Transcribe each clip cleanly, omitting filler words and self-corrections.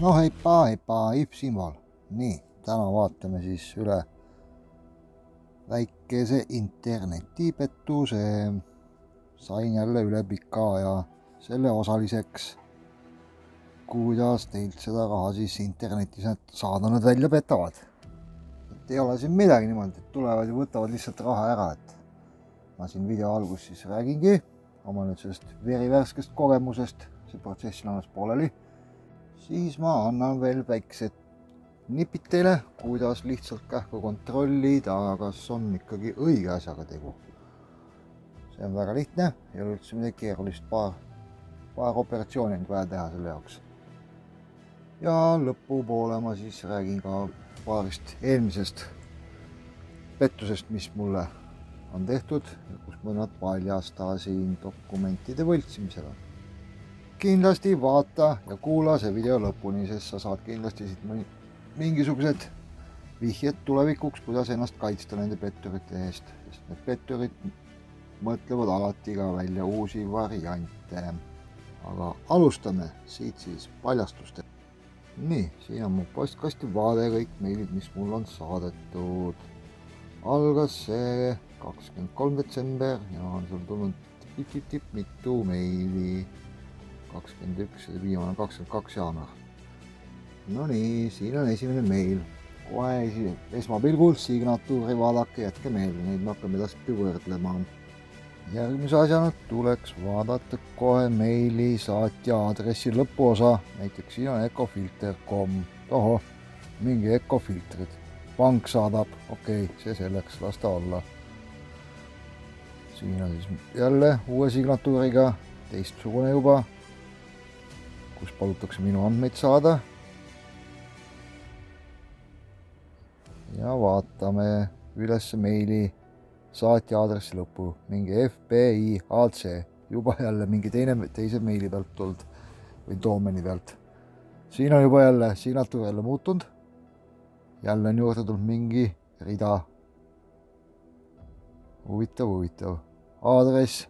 No heippa, Ip siinpool. Nii, täna vaatame siis üle väikese internetipettuse. Sain jälle üle pika aja selle osaliseks, kuidas teilt seda raha siis internetis saada nad välja petavad. Et ei ole siin midagi niimoodi, et tulevad ja võtavad lihtsalt raha ära, et ma siin video algus siis räägingi oma nüüd sellest verivärskest kogemusest, see protsess on alles pooleli. Siis ma annan veel väiksed nipid teile, kuidas lihtsalt kähku kontrollida, kas on ikkagi õige asjaga tegu. See on väga lihtne, ei ole üldse midagi keerulist, paar operatsiooni on vaja teha selle jaoks. Ja lõpupoole ma siis räägin ka paarist eelmisest pettusest, mis mulle on tehtud, kus ma nad paljastasin dokumentide võltsimisega. Kindlasti vaata ja kuula see video lõpuni, sest sa saad kindlasti siit mingisugused vihjed tulevikuks, kuidas ennast kaitsta nende petturite eest, sest need petturid mõtlevad alati ka välja uusi variante. Aga alustame siit siis paljastustega. Nii, siin on mu postkasti vaade kõik meilid, mis mul on saadetud. Algas see 23. detsember ja on sul tulnud mitu meili. 21 ja viimane 22 jaanuar. No nii, siin on esimene meil. Kohe esmapilgul signatuuri vaadake, jätke meelde, neid me hakkame edaspidi võrdlema. Järgmise asjana tuleks vaadata kohe meili saatja aadressi lõpuosa. Näiteks siin on ecofilter.com. Toho, mingi ecofiltrid. Pank saadab, okei, see selleks, las ta olla. Siin on siis jälle uue signatuuriga, teistsugune juba, kus palutakse minu andmeid saada. Ja vaatame üles meili saatja aadressi lõppu, mingi FBI AC, juba jälle mingi teise meili pealt tulnud või doomeni pealt. Siin on juba jälle signatuur jälle muutunud. Jälle on juurde tulnud mingi rida. Huvitav. Aadress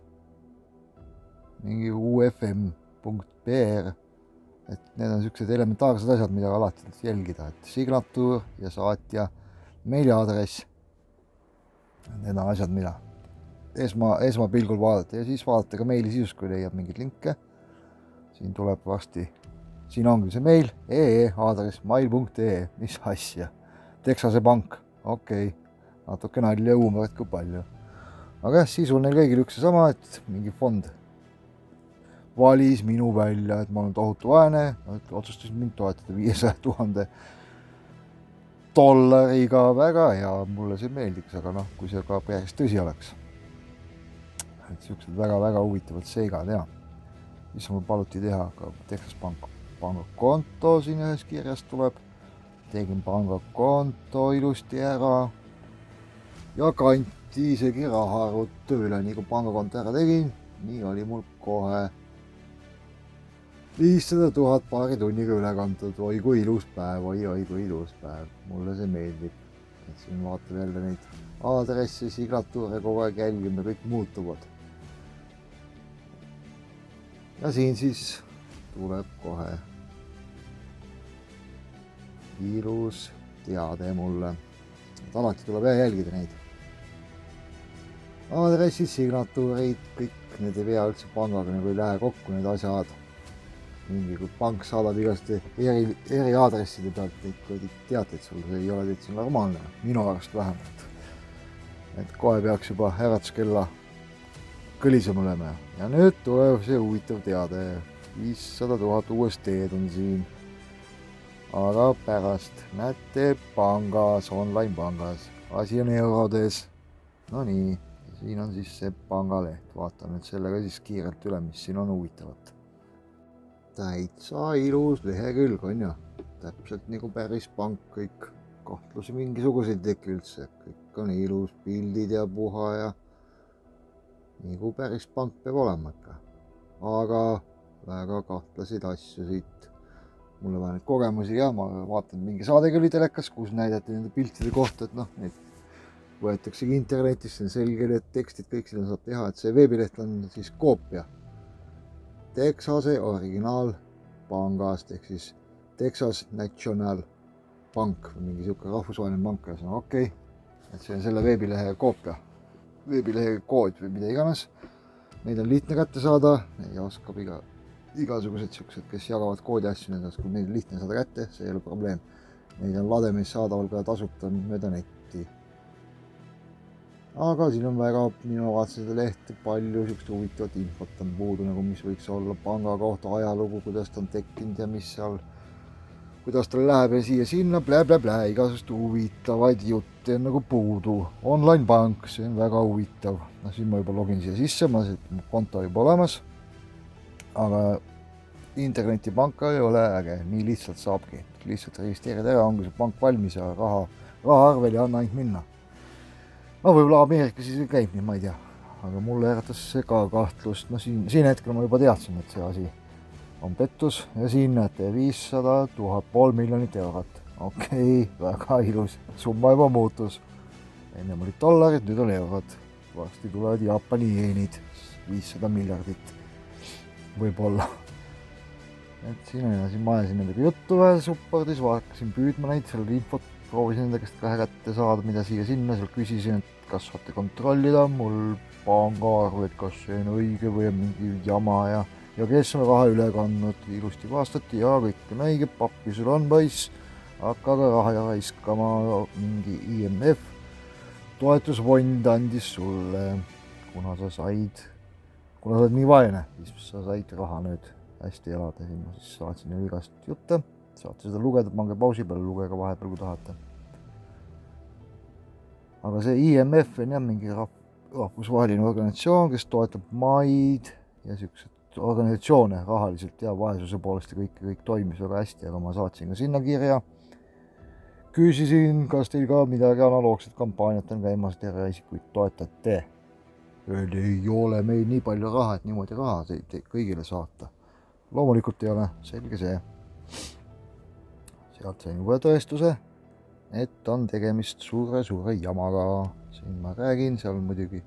mingi ufm.br. Et need on sellised elementaarsed asjad, mida alati jälgida, et signatuur ja saatja meiliaadress. Need on asjad, mida esmapilgul vaadata ja siis vaadata ka meili sisus, kui leiab mingeid linke. Siin tuleb varsti, siin ongi see meil, aadress mail.ee, mis asja. Texase pank, okei, natuke nalja huumorit kui palju. Aga jah, sisul neil kõigil üks sama, et mingi fond valis minu välja, et ma olen tohutu vaene, otsustasin mind toetada 500 000 dollariga, väga hea, mulle see meeldiks, aga noh, kui see ka päris tõsi oleks. Et sellised väga huvitavad seigad, ja. Mis mul paluti teha, ka Texas pangakonto siin ühes kirjas tuleb. Tegin pangakonto ilusti ära ja kanti isegi rahaarvutu üle, nii kui pangakonto ära tegin, nii oli mul kohe 500 000 paari tunniga üle kantud. Oi kui ilus päev, oi kui ilus päev. Mulle see meeldib. Et siin vaatab jälle neid aadressi, signatuure kogu aeg jälgime, kõik muutuvad. Ja siin siis tuleb kohe ilus teade mulle. Et alati tuleb jälgida neid. Aadressid, signatuurid, kõik need ei vea üldse pangaga, nagu ei lähe kokku need asjad. Mingi kui pank saadab igasti eri aadresside pealt, et teate, et sul ei ole täitsa normaalne, minu arust vähemalt. Et kohe peaks juba äratuskella kõlisem olema. Ja nüüd tuleb see huvitav teade. 500 000 USD-d on siin. Aga pärast näete pangas, online pangas. Asi on eurodes. No nii, siin on siis see pangaleht. Vaatan nüüd sellega siis kiirelt üle, mis siin on huvitavat. Täitsa ilus lehekülg on ju, täpselt nagu päris pank, kõik kahtlusi mingisuguseid teki üldse, kõik on ilus, pildid ja puha ja nagu päris pank peab olema ikka. Aga väga kahtlaseid asju siit, mulle vaja neid kogemusi ja ma vaatan mingi saadega oli telekas, kus näidati nende piltide kohta, et noh, neid võetaksegi internetis, see on selge, et tekstid kõik sinna saab teha, et see veebileht on siis koopia Texase originaal pangast ehk siis Texas National Bank või mingi siuke rahvusvaheline pank, ühesõnaga okei. Et see on selle veebilehe koopia, veebilehe kood või mida iganes. Neid on lihtne kätte saada ja oskab igasugused siuksed, kes jagavad koodi asju, need oskab neid lihtne saada kätte, see ei ole probleem. Neid on lademis saadaval ka tasuta mööda netti. Aga siin on väga, mina vaatasin seda lehte, palju siukest huvitavat infot on puudu, nagu mis võiks olla panga kohta, ajalugu, kuidas ta on tekkinud ja mis seal, kuidas tal läheb ja siia-sinna, igasugust huvitavaid jutte on nagu puudu. Online pank, see on väga huvitav. No siin ma juba login siia sisse, ma konto juba olemas. Aga internetipanka ei ole äge, nii lihtsalt saabki. Lihtsalt registreerida ära, ongi see pank valmis ja raha arvel ja anna ainult minna. No võib-olla Ameerika siis käib nii, ma ei tea. Aga mulle äratas see ka kahtlust. No siin hetkel ma juba teadsin, et see asi on pettus ja siin näete 500 000, pool miljonit eurot. Okei, väga ilus. Summa juba muutus. Enne olid dollarid, nüüd on eurod. Varsti tulevad Jaapani jeenid. 500 miljardit. Võib-olla. Et siin on ja siin ma ajasin nendega juttu vähe supportis, hakkasin püüdma neid, seal infot proovisin nende käest ka kätte saada, mida siia-sinna, seal küsisin, et kas saate kontrollida mul pangaarveid, kas see on õige või on mingi jama ja kes on raha üle kandnud, ilusti vastati ja kõik on õige, pappi sul on poiss, hakka ka raha raiskama, mingi IMF toetusfond andis sulle, kuna sa oled nii vaene, siis sa said raha nüüd hästi elada, siin ma siis saatsin ju igast jutte, saate seda lugeda, pange pausi peale, lugege vahepeal, kui tahate. Aga see IMF on jah mingi rahvusvaheline organisatsioon, kes toetab maid ja siuksed organisatsioone rahaliselt ja vaesuse poolest ja kõik toimis väga hästi, aga ma saatsin ka sinna kirja. Küsisin, kas teil ka midagi analoogset kampaaniat on käimas, te eraisikuid toetate. Öeldi, ei ole meil nii palju raha, et niimoodi raha kõigile saata. Loomulikult ei ole, selge see. Sealt sain juba tõestuse, et on tegemist suure jamaga. Siin ma räägin, seal muidugi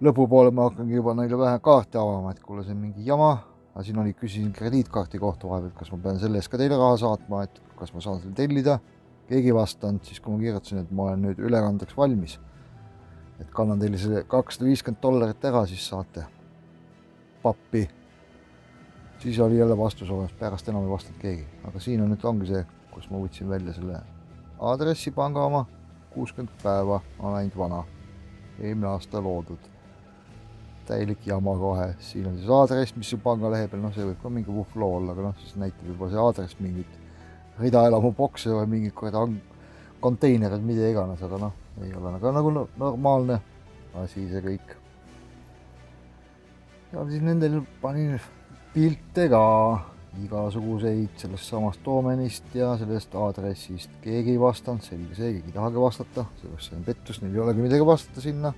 lõpupoole ma hakkangi juba neile vähe kaarti avama, et kuule, see on mingi jama. Aga siin küsisin krediitkaarti kohta vahepeal, kas ma pean selle eest ka teile raha saatma, et kas ma saan selle tellida. Keegi ei vastanud, siis kui ma kirjutasin, et ma olen nüüd ülekandeks valmis. Et kannan teile selle $250 ära, siis saate pappi. Siis oli jälle vastus olemas, pärast enam ei vastanud keegi. Aga siin on nüüd ongi see, kus ma võtsin välja selle aadressi panga oma, 60 päeva on ainult vana. Eelmine aasta loodud. Täielik jama kohe. Siin on siis aadress, mis on panga lehe peal, see võib ka mingi vuhlo olla, aga siis näitab juba see aadress mingit ridaelamu bokse või mingid konteinerid, mida iganes, aga ei ole nagu normaalne asi see kõik. Ja siis nendel panin pilte ka igasuguseid sellest samast doomenist ja sellest aadressist. Keegi ei vastanud, selge see, keegi ei tahagi vastata, sellest see on pettus, neil ei olegi midagi vastata sinna.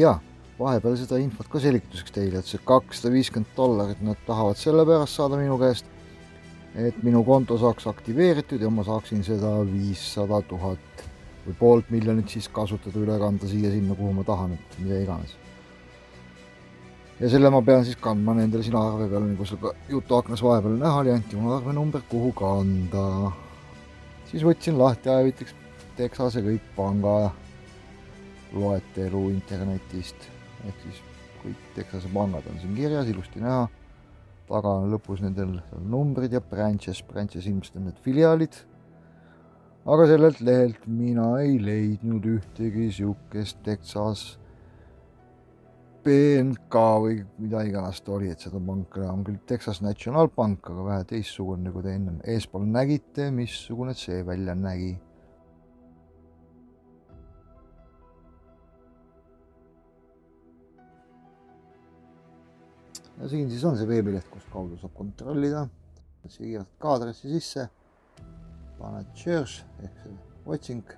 Jaa, vahepeal seda infot ka selgituseks teile, et see $250 nad tahavad selle pärast saada minu käest, et minu konto saaks aktiveeritud ja ma saaksin seda 500 000 või poolt miljonit siis kasutada, üle kanda siia-sinna, kuhu ma tahan, et mida iganes. Ja selle ma pean siis kandma nendele siin arve peal, nagu seal jutuaknas vahepeal näha oli, anti mul arvenumber, kuhu kanda. Siis võtsin lahti ajaviteks Texase kõik panga loetelu internetist. Ehk siis kõik Texase pangad on siin kirjas, ilusti näha. Taga on lõpus nendel numbrid ja branches ilmselt on need filiaalid. Aga sellelt lehelt mina ei leidnud ühtegi siukest Texas PNK või mida iganes ta oli, et seda panka on küll Texas National Bank, aga vähe teistsugune, nagu te ennem eespool nägite, missugune see välja nägi. Ja siin siis on see veebileht, kus kaudu saab kontrollida. Siia kirjutad ka aadressi sisse, paned shares ehk see otsing,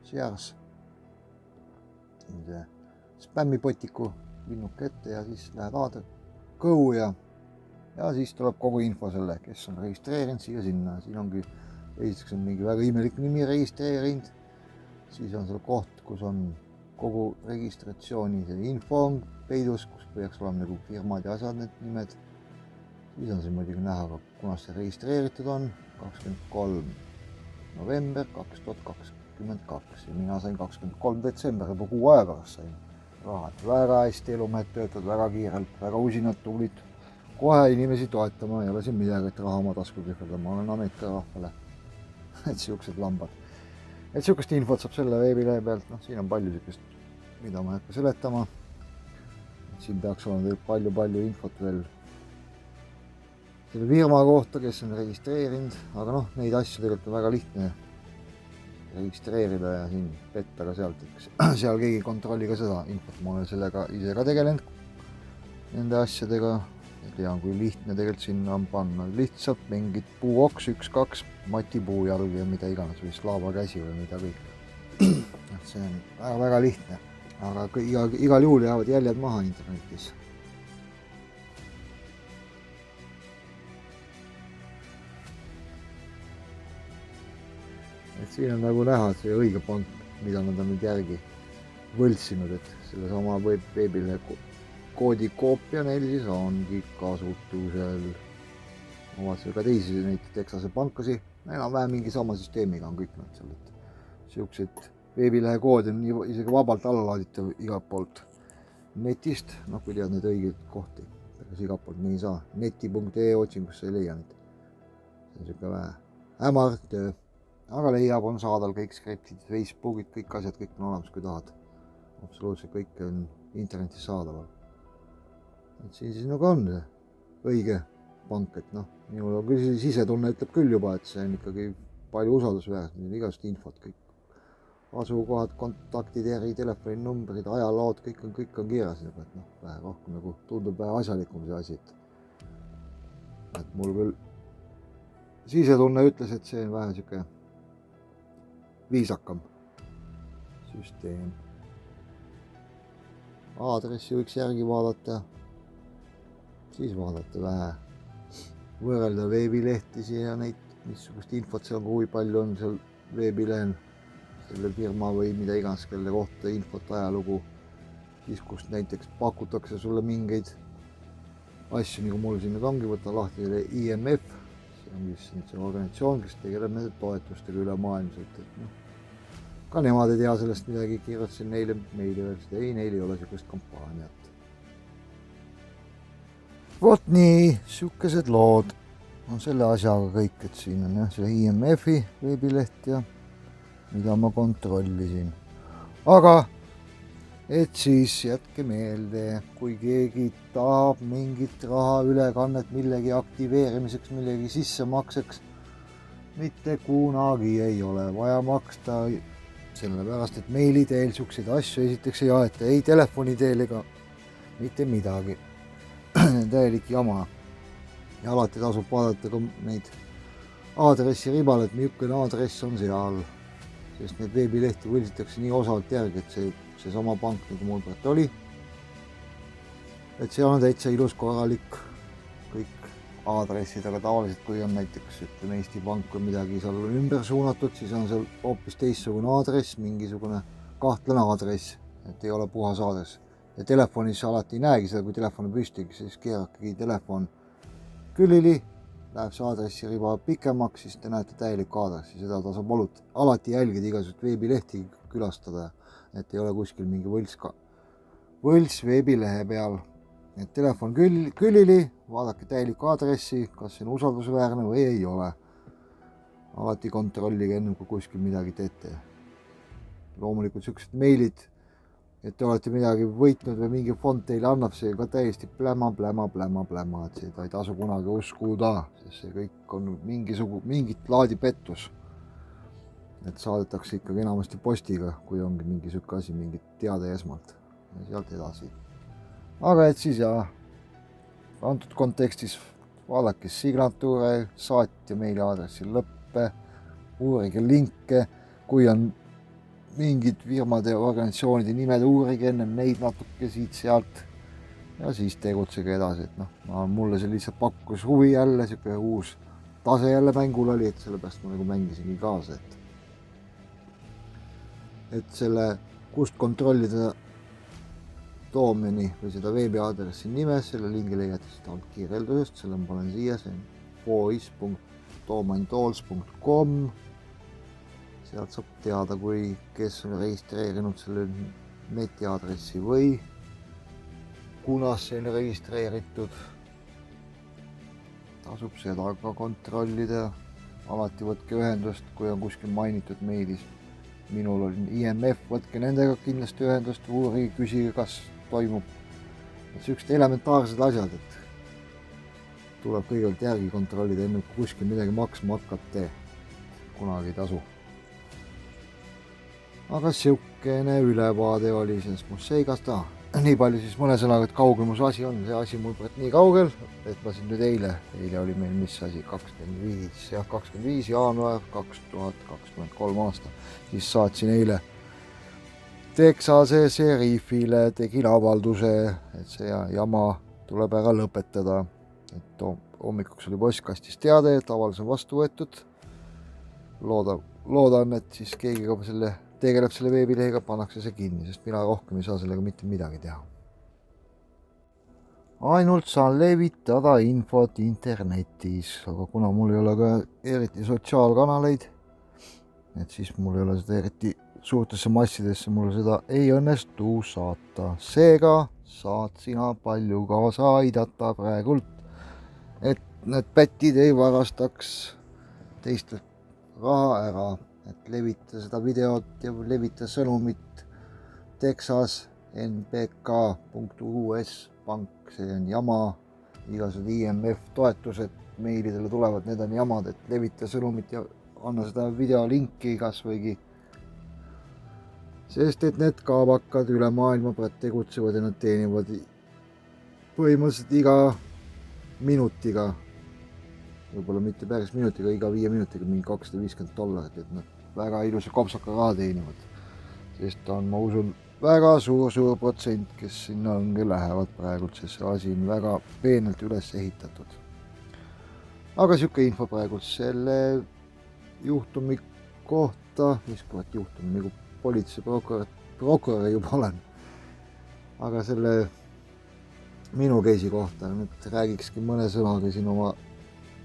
shares, siin see spämmipotiku linnuke ette ja siis lähed kõu ja siis tuleb kogu info selle, kes on registreerinud siia-sinna. Siin ongi, esiteks on mingi väga imelik nimi registreerinud, siis on seal koht, kus on kogu registratsiooni see info on peidus, kus peaks olema nagu firmad ja asjad, need nimed. siis on siin muidugi näha ka, kuna see registreeritud on, 23. november 2022 ja mina sain 23. detsember, juba kuu aja pärast sain raha. Väga hästi elumehed töötavad, väga kiirelt, väga usinad, tublid. Kohe inimesi toetama, ei ole siin midagi, et raha oma tasku kühverdama, ma olen Ameerika rahvale. Et siuksed lambad. Et siukest infot saab selle veebilehe pealt, noh siin on palju siukest, mida ma ei hakka seletama. Et siin peaks olema teil palju infot veel selle firma kohta, kes on registreerinud, aga noh, neid asju tegelikult on väga lihtne registreerida ja siin petta ka sealt, et seal keegi ei kontrolli ka seda infot, ma olen sellega ise ka tegelenud nende asjadega ja tean, kui lihtne tegelikult sinna on panna lihtsalt mingid puuoks, 1-2 mati puujalg ja mida iganes või slaava käsi või mida kõik. Et see on väga lihtne, aga igal juhul jäävad jäljed maha internetis. Et siin on nagu näha, et see õige pank, mida nad on nüüd järgi võltsinud, et selle sama veebilehe koodi koopia neil siis ongi kasutusel. Ma vaatasin ka teisi neid Texase pankasi, enam-vähem mingi sama süsteemiga on kõik nad seal, et siuksed veebilehe koodi on isegi vabalt allalaaditav igalt poolt netist, noh kui tead neid õigeid kohti, aga igalt poolt nii ei saa, neti.ee otsingusse ei leia neid. See on siuke vähe hämar töö. Aga leiab, on saadal kõik skriptid, Facebookid, kõik asjad, kõik on olemas, kui tahad. Absoluutselt kõik on internetis saadaval. Et siin siis nagu on see õige pank, et noh, minul on küll sisetunne ütleb küll juba, et see on ikkagi palju usaldusväärselt, igast infot, kõik asukohad, kontaktid, telefoninumbrid, ajalood, kõik on kirjas, et noh, vähe rohkem nagu tundub vähe asjalikum see asi, et mul küll sisetunne ütles, et see on vähe siuke viisakam süsteem. Aadressi võiks järgi vaadata, siis vaadata vähe, võrrelda veebilehti ja neid, missugust infot seal, kui palju on seal veebilehel selle firma või mida iganes, kelle kohta infot, ajalugu, siis kust näiteks pakutakse sulle mingeid asju, nagu mul siin nüüd ongi, võta lahti selle IMF, see on vist see organisatsioon, kes tegeleb nende toetustega üle maailmselt, et noh, ka nemad ei tea sellest midagi, kirjutasin neile meili veel, et ei, neil ei ole siukest kampaaniat. Vot nii, siukesed lood on selle asjaga kõik, et siin on jah, selle IMF-i veebileht ja mida ma kontrollisin. Aga et siis jätke meelde, kui keegi tahab mingit raha ülekannet millegi aktiveerimiseks, millegi sissemakseks, mitte kunagi ei ole vaja maksta, sellepärast et meili teel siukseid asju esiteks ei aeta, ei telefoni teel ega mitte midagi. Täielik jama. Ja alati tasub vaadata ka neid aadressi ribal, et milline aadress on seal, sest need veebilehti võltsitakse nii osavalt järgi, et see sama pank, nagu mul praegu oli, et seal on täitsa ilus korralik kõik aadressid, aga tavaliselt kui on näiteks ütleme Eesti Pank või midagi seal ümber suunatud, siis on seal hoopis teistsugune aadress, mingisugune kahtlane aadress, et ei ole puhas aadress. Ja telefonis alati ei näegi seda, kui telefon on püsti, siis keerakegi telefon külili, läheb see aadressi riba pikemaks, siis te näete täielikku aadressi, seda tasub alati jälgida igasugust veebilehti külastada, et ei ole kuskil mingi võlts veebilehe peal. Et telefon külili, vaadake täielikku aadressi, kas see on usaldusväärne või ei ole. Alati kontrollige enne, kui kuskil midagi teete. Loomulikult siuksed meilid, et te olete midagi võitnud või mingi fond teile annab, see ka täiesti pläma, et seda ei tasu kunagi uskuda, sest see kõik on mingit laadi pettus. Et saadetakse ikkagi enamasti postiga, kui ongi mingi siuke asi, mingit teade esmalt ja sealt edasi. Aga et siis jah, antud kontekstis vaadake signatuure, saatja meili aadressi lõppe, uurige linke, kui on mingid firmade ja organisatsioonide nimed, uurige ennem neid natuke siit-sealt ja siis tegutsege edasi, et noh, mulle see lihtsalt pakkus huvi jälle, siuke uus tase jälle mängul oli, et sellepärast ma nagu mängisingi kaasa, et selle, kust kontrollida doomeni või seda veebiaadressi nimes, selle lingi leiate siit alt kirjeldusest, selle ma panen siia, see on voice.domaintools.com. sealt saab teada, kui kes on registreerinud selle netiaadressi või kunas see on registreeritud. Tasub seda ka kontrollida. Alati võtke ühendust, kui on kuskil mainitud meilis. Minul on IMF, võtke nendega kindlasti ühendust, uurige, küsige, kas toimub. Sellised elementaarsed asjad, et tuleb kõigepealt järgi kontrollida, enne kui kuskil midagi maksma hakkate. Kunagi ei tasu. Aga siukene ülevaade oli sellest Mosaicast. Nii palju siis mõne sõnaga, et kaugel mu see asi on. See asi mul praegu nii kaugel, et ma siin nüüd eile oli meil mis asi 25 jaanuar 2023 aasta. Siis saatsin eile Texase Sheriffile, tegin avalduse, et see jama tuleb ära lõpetada. Et hommikuks oli postkastis teade, et avaldus on vastu võetud. Loodan, et siis keegi ka tegeleb selle veebilehega, pannakse see kinni, sest mina rohkem ei saa sellega mitte midagi teha. Ainult saan levitada infot internetis, aga kuna mul ei ole ka eriti sotsiaalkanaleid, et siis mul ei ole seda eriti suurtesse massidesse, mul seda ei õnnestu saata. Seega saad sina palju kaasa aidata praegult, et need pätid ei varastaks teistelt raha ära. Et levita seda videot ja levita sõnumit Texas nbk.us pank, see on jama, igasugused IMF toetused meilidele tulevad, need on jamad, et levita sõnumit ja anna seda videolinki kas võigi. Sest et need kaabakad üle maailma tegutsevad ja nad teenivad põhimõtteliselt iga minutiga, võib-olla mitte päris minutiga, iga 5 minutiga mingi $250, et nad väga ilusa kopsaka raha teenivad. Sest on, ma usun, väga suur protsent, kes sinna õnge lähevad praegult, sest see asi on väga peenelt üles ehitatud. Aga siuke info praegult selle juhtumi kohta, mis kurat juhtumi, nagu politsei prokurör juba olen. Aga selle minu case'i kohta nüüd räägikski mõne sõnaga siin oma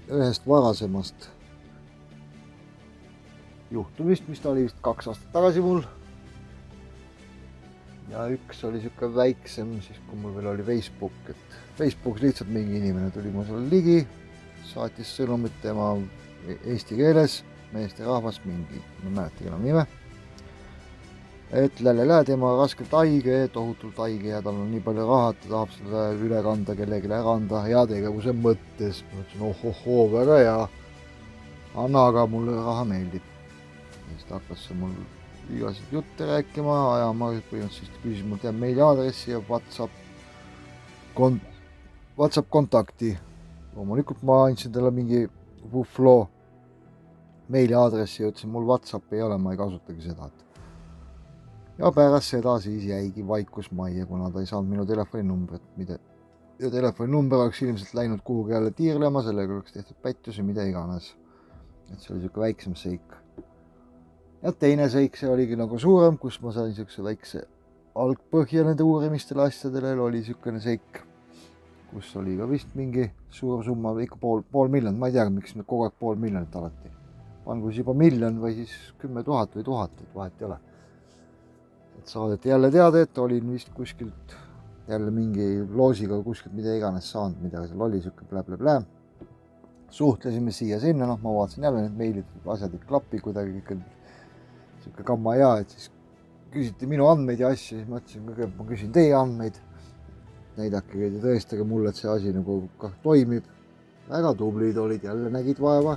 ühest varasemast juhtumist, mis ta oli vist 2 aastat tagasi mul. Ja üks oli siuke väiksem, siis kui mul veel oli Facebook, et Facebookis lihtsalt mingi inimene tuli mu selle ligi, saatis sõnumit tema eesti keeles, meesterahvas mingi, ma ei mäleta enam nime. Et tema on raskelt haige, tohutult haige ja tal on nii palju raha, et ta tahab seda üle kanda, kellelegi ära anda heategevuse mõttes. Ma ütlesin, ohohoo, väga hea. Anna, aga mulle raha meeldib. Ja siis ta hakkas mul igasid jutte rääkima, ajama, põhimõtteliselt küsis mul teab meiliaadressi ja WhatsApp kontakti. Loomulikult ma andsin talle mingi Buffalo meiliaadressi ja ütlesin, mul WhatsApp ei ole, ma ei kasutagi seda. Ja pärast seda siis jäigi vaikus majja, kuna ta ei saanud minu telefoninumbrit, ja telefoninumber oleks ilmselt läinud kuhugi jälle tiirlema, sellega oleks tehtud pättus ja mida iganes. Et see oli siuke väiksem seik. Ja teine seik, see oligi nagu suurem, kus ma sain siukse väikse algpõhja nende uurimistele asjadele, oli siukene seik, kus oli ka vist mingi suur summa, ikka pool miljonit, ma ei tea, miks nüüd kogu aeg $500 000 alati. Pangu siis juba miljon või siis 10 000 või 1000, et vahet ei ole. Et saadeti jälle teada, et olin vist kuskilt jälle mingi loosiga kuskilt mida iganes saanud, mida seal oli, siuke blä. Suhtlesime siia-sinna, ma vaatasin jälle need meilid, asjad ei klapi kuidagi, ikka siuke kamma hea, et siis küsiti minu andmeid ja asju, siis ma ütlesin, kõigepealt ma küsin teie andmeid, näidake ja tõestage mulle, et see asi nagu toimib. Väga tublid olid, jälle nägid vaeva,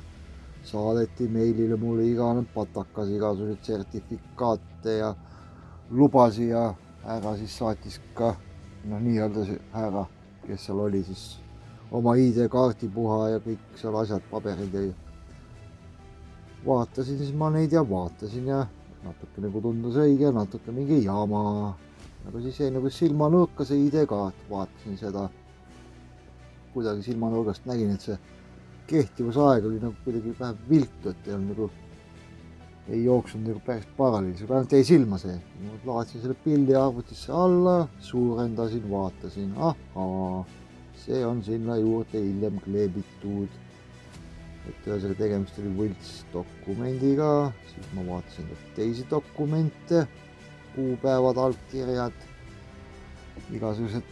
saadeti meilile mulle igane patakas, igasuguseid sertifikaate ja lubasi ja härra siis saatis ka, nii-öelda see härra, kes seal oli siis oma ID-kaarti puha ja kõik seal asjad, paberid ja vaatasin siis ma neid ja vaatasin ja natuke nagu tundus õige, natuke mingi jama. Aga siis jäi nagu silmanurka see ID-kaart, vaatasin seda kuidagi silmanurgast, nägin, et see kehtivusaeg oli nagu kuidagi vähe viltu, et ei olnud nagu ei jooksnud nagu päris paralleelselt, ainult jäi silma see. Ma laadsin selle pildi arvutisse alla, suurendasin, vaatasin, ahaa, see on sinna juurde hiljem kleebitud. Et ühesõnaga tegemist oli võlts dokumendiga, siis ma vaatasin teisi dokumente, kuupäevad, allkirjad, igasugused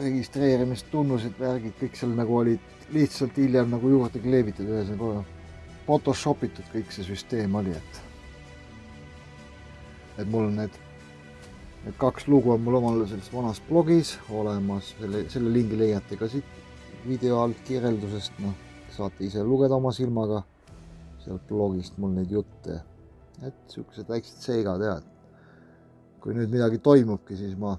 registreerimistunnused, värgid, kõik seal nagu olid lihtsalt hiljem nagu juurde kleebitud, ühesõnaga photoshopitud kõik see süsteem oli, et mul on need 2 lugu on mul omal selles vanas blogis olemas, selle lingi leiate ka siit video alt kirjeldusest, saate ise lugeda oma silmaga sealt blogist mul neid jutte, et siukesed väiksed seigad ja kui nüüd midagi toimubki, siis ma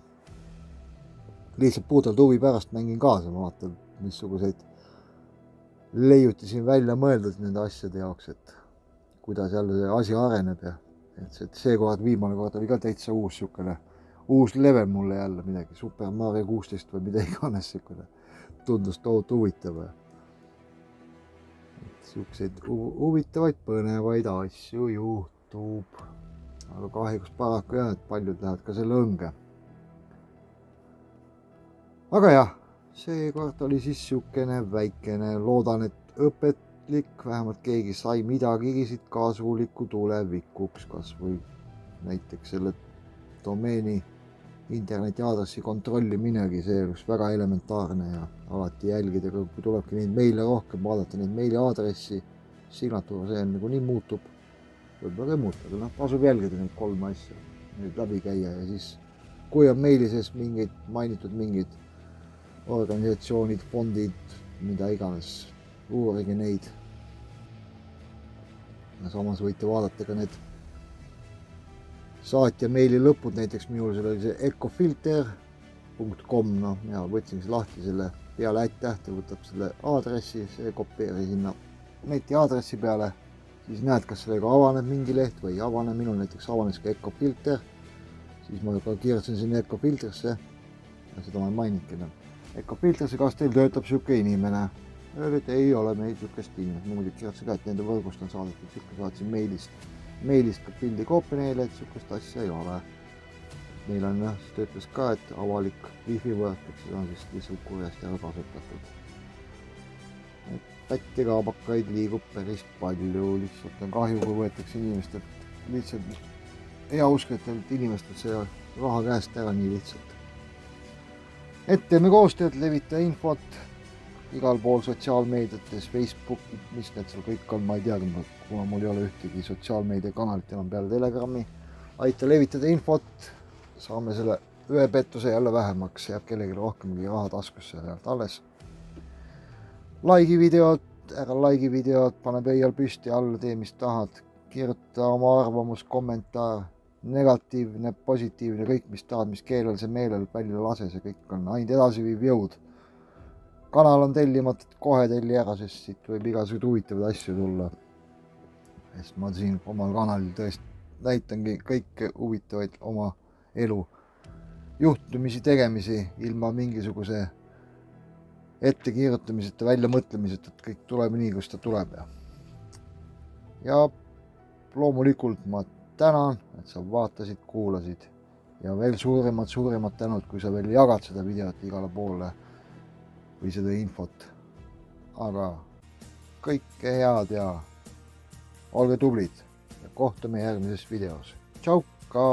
lihtsalt puhtalt huvi pärast mängin kaasa, ma vaatan, missuguseid leiutisin välja mõeldud nende asjade jaoks, et kuidas jälle see asi areneb ja et seekord viimane kord oli ka täitsa uus level mulle jälle midagi, Super Mario 16 või mida iganes siukene, tundus tohutu huvitav. Siukseid huvitavaid, põnevaid asju juhtub, aga kahjuks paraku jah, et paljud lähevad ka selle õnge. Aga jah, seekord oli siis siukene väikene, loodan, et õpetlik, vähemalt keegi sai midagigi siit kasulikku tulevikuks, kas või näiteks selle domeeni interneti aadressi kontrolliminegi, see oleks väga elementaarne ja alati jälgida, kui tulebki neid meile rohkem vaadata, neid meili aadressi, signatuur, see on nagu nii muutub, võib-olla ei muutu, aga tasub jälgida neid 3 asja, neid läbi käia ja siis, kui on meili sees mainitud mingid organisatsioonid, fondid, mida iganes, uurige neid. Ja samas võite vaadata ka need saatja meili lõpud, näiteks minul seal oli see ecofilter.com, ja võtsin lahti selle peale @tähte, võtab selle aadressi, see kopeeri sinna neti aadressi peale, siis näed, kas sellega avaneb mingi leht või ei avane, minul näiteks avanes ka ecofilter, siis ma ka kirjutasin sinna ecofiltrisse, ja seda ma ei maininudki. Ecofiltrisse, kas teil töötab siuke inimene? Öeldi, et ei ole meil siukest inimest, ma muidugi kirjutasin ka, et nende võrgust on saadetud, siuke saatsin meilist ka pildi koopia neile, et siukest asja ei ole. Neil on jah, siis ta ütles ka, et avalik wifi võrk, et seda on siis lihtsalt kurjasti ära kasutatud. Pätti kaabakaid liigub päris palju, lihtsalt on kahju, kui võetakse inimestelt lihtsalt heausketelt inimestelt see raha käest ära nii lihtsalt. Et teeme koostööd, levita infot igal pool sotsiaalmeediates, Facebookid, mis need seal kõik on, ma ei teagi, kuna mul ei ole ühtegi sotsiaalmeediakanalit enam peale Telegrami. Aita levitada infot, saame selle ühe pettuse jälle vähemaks, jääb kellelegi rohkemgi raha taskusse sealt alles. Laigi videot, ära laigi videot, pane pöial püsti alla, tee mis tahad, kirjuta oma arvamus, kommentaar, negatiivne, positiivne, kõik mis tahad, mis keelel see meelel välja lase, see kõik on ainult edasiviiv jõud. Kanal on tellimata, kohe telli ära, sest siit võib igasuguseid huvitavaid asju tulla. Sest ma siin omal kanalil tõesti näitangi kõike huvitavaid oma elu juhtumisi, tegemisi ilma mingisuguse ettekirjutamiseta, väljamõtlemiseta, et kõik tuleb nii, kus ta tuleb. Ja loomulikult ma tänan, et sa vaatasid, kuulasid ja veel suuremad tänud, kui sa veel jagad seda videot igale poole või seda infot. Aga kõike head ja olge tublid ja kohtume järgmises videos. Tšauka!